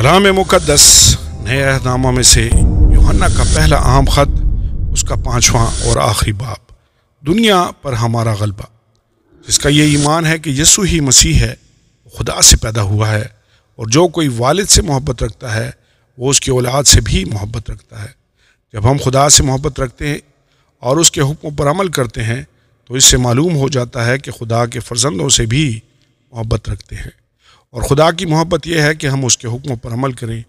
کلام مقدس نئے عہد نامہ میں سے یوحنا کا پہلا اہم خط، اس کا 5واں اور آخری باب، دنیا پر ہمارا غلبہ، جس کا یہ ایمان ہے کہ یسوع ہی مسیح ہے، خدا سے پیدا ہوا ہے، اور جو کوئی والد سے محبت رکھتا ہے وہ اس کی اولاد سے بھی محبت رکھتا ہے۔ جب ہم خدا سے محبت رکھتے ہیں اور اس کے حکموں پر عمل کرتے ہیں تو اس سے معلوم ہو جاتا ہے کہ خدا کے فرزندوں سے بھی محبت رکھتے ہیں، اور خدا کی محبت یہ ہے کہ ہم اس کے حکموں پر عمل کریں،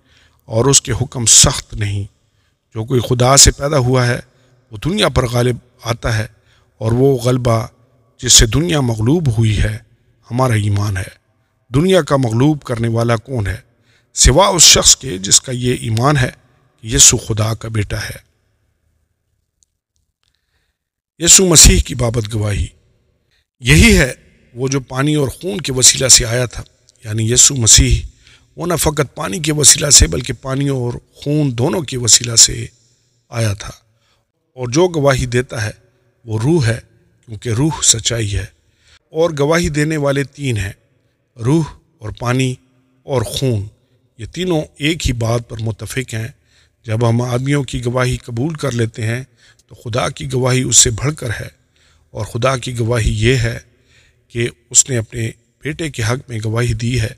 اور اس کے حکم سخت نہیں۔ جو کوئی خدا سے پیدا ہوا ہے وہ دنیا پر غالب آتا ہے، اور وہ غلبہ جس سے دنیا مغلوب ہوئی ہے ہمارا ایمان ہے۔ دنیا کا مغلوب کرنے والا کون ہے سوا اس شخص کے جس کا یہ ایمان ہے کہ یسوع خدا کا بیٹا ہے۔ یسوع مسیح کی بابت گواہی، یہی ہے وہ جو پانی اور خون کے وسیلہ سے آیا تھا، یعنی یسوع مسیح وہ نہ فقط پانی کے وسیلہ سے بلکہ پانی اور خون دونوں کے وسیلہ سے آیا تھا، اور جو گواہی دیتا ہے وہ روح ہے، کیونکہ روح سچائی ہے۔ اور گواہی دینے والے تین ہیں، روح اور پانی اور خون، یہ تینوں ایک ہی بات پر متفق ہیں۔ جب ہم آدمیوں کی گواہی قبول کر لیتے ہیں تو خدا کی گواہی اس سے بڑھ کر ہے، اور خدا کی گواہی یہ ہے کہ اس نے اپنے بیٹے کے حق میں گواہی دی ہے۔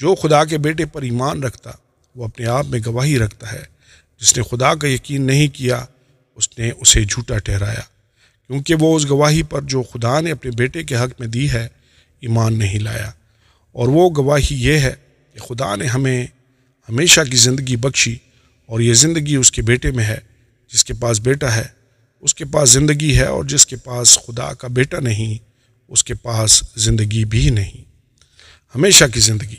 جو خدا کے بیٹے پر ایمان رکھتا وہ اپنے آپ میں گواہی رکھتا ہے، جس نے خدا کا یقین نہیں کیا اس نے اسے جھوٹا ٹھہرایا، کیونکہ وہ اس گواہی پر جو خدا نے اپنے بیٹے کے حق میں دی ہے ایمان نہیں لایا۔ اور وہ گواہی یہ ہے کہ خدا نے ہمیں ہمیشہ کی زندگی بخشی، اور یہ زندگی اس کے بیٹے میں ہے۔ جس کے پاس بیٹا ہے اس کے پاس زندگی ہے، اور جس کے پاس خدا کا بیٹا نہیں اس کے پاس زندگی بھی نہیں۔ ہمیشہ کی زندگی،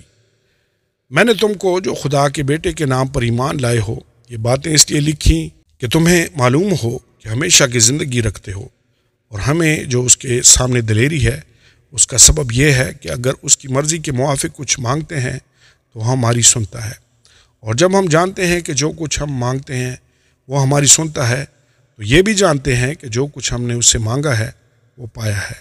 میں نے تم کو جو خدا کے بیٹے کے نام پر ایمان لائے ہو یہ باتیں اس لیے لکھیں کہ تمہیں معلوم ہو کہ ہمیشہ کی زندگی رکھتے ہو، اور ہمیں جو اس کے سامنے دلیری ہے اس کا سبب یہ ہے کہ اگر اس کی مرضی کے موافق کچھ مانگتے ہیں تو ہماری سنتا ہے، اور جب ہم جانتے ہیں کہ جو کچھ ہم مانگتے ہیں وہ ہماری سنتا ہے تو یہ بھی جانتے ہیں کہ جو کچھ ہم نے اس سے مانگا ہے وہ پایا ہے۔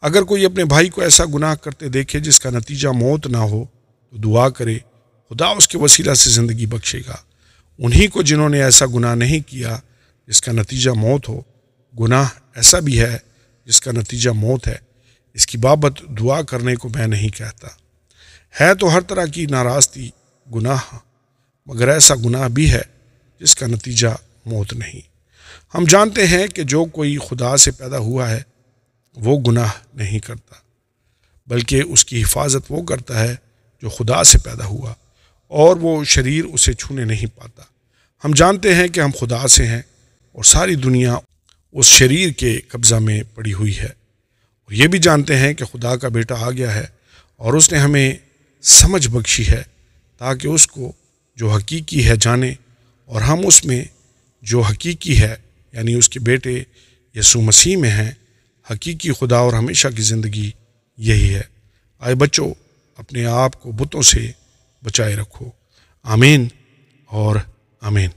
اگر کوئی اپنے بھائی کو ایسا گناہ کرتے دیکھے جس کا نتیجہ موت نہ ہو تو دعا کرے، خدا اس کے وسیلہ سے زندگی بخشے گا۔ انہی کو جنہوں نے ایسا گناہ نہیں کیا جس کا نتیجہ موت ہو، گناہ ایسا بھی ہے جس کا نتیجہ موت ہے، اس کی بابت دعا کرنے کو میں نہیں کہتا۔ ہے تو ہر طرح کی ناراستی گناہ، مگر ایسا گناہ بھی ہے جس کا نتیجہ موت نہیں۔ ہم جانتے ہیں کہ جو کوئی خدا سے پیدا ہوا ہے وہ گناہ نہیں کرتا، بلکہ اس کی حفاظت وہ کرتا ہے جو خدا سے پیدا ہوا، اور وہ شریر اسے چھونے نہیں پاتا۔ ہم جانتے ہیں کہ ہم خدا سے ہیں، اور ساری دنیا اس شریر کے قبضہ میں پڑی ہوئی ہے، اور یہ بھی جانتے ہیں کہ خدا کا بیٹا آ گیا ہے اور اس نے ہمیں سمجھ بخشی ہے تاکہ اس کو جو حقیقی ہے جانے، اور ہم اس میں جو حقیقی ہے یعنی اس کے بیٹے یسوع مسیح میں ہیں۔ حقیقی خدا اور ہمیشہ کی زندگی یہی ہے۔ آئے بچوں، اپنے آپ کو بتوں سے بچائے رکھو۔ آمین اور آمین۔